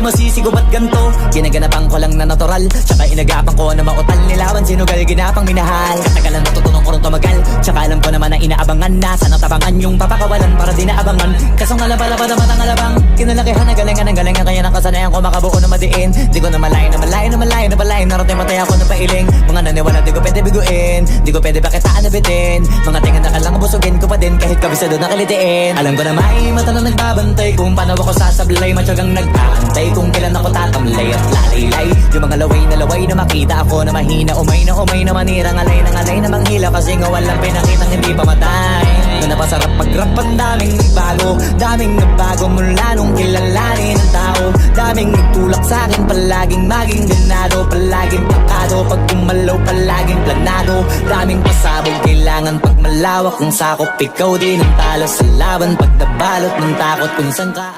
masisigo ba't ganto? Ginaganapan ko lang na natural, tsaka inagapan ko na mautal. Nilawan sinugal, ginapang minahal. Katagalan natutunan ko rin tumagal, tsaka alam ko naman na inaabangan na sana tabangan yung papakawalan para di naabangan. Kaso nga lang pala pa naman ang alabang kinalakihan na galingan ng galingan, kaya nakasanayan ko makabuo na madiin. Di ko na malayo na malayo na malayo na palain, narating matay ako na pailing. Mga naniwala di ko pwede biguin, di ko pwede pakitaan na bitin. Mga tingan na kalang busugin ko pa din kahit kabisado na kalitiin. Alam ko na may mata na nagbabantay kung paano ako sasablay, matyagang nag-aantay kung kailan ako tatamlay at lalaylay. Yung mga laway na makita ako na mahina, umay na manirang alay na manghila, kasi nga walang pinakitang hindi pa matay. Na napasarap pag-rap, ang daming nagbago mula nung kilalanin ang tao. Daming nagtulak sa'kin, palaging maging ganado, palaging pakado, pag kumalaw palaging planado. Daming pasabog, kailangan pag malawak ang sakop, ikaw din ang talo sa laban, pag nabalot ng takot kung saan ka.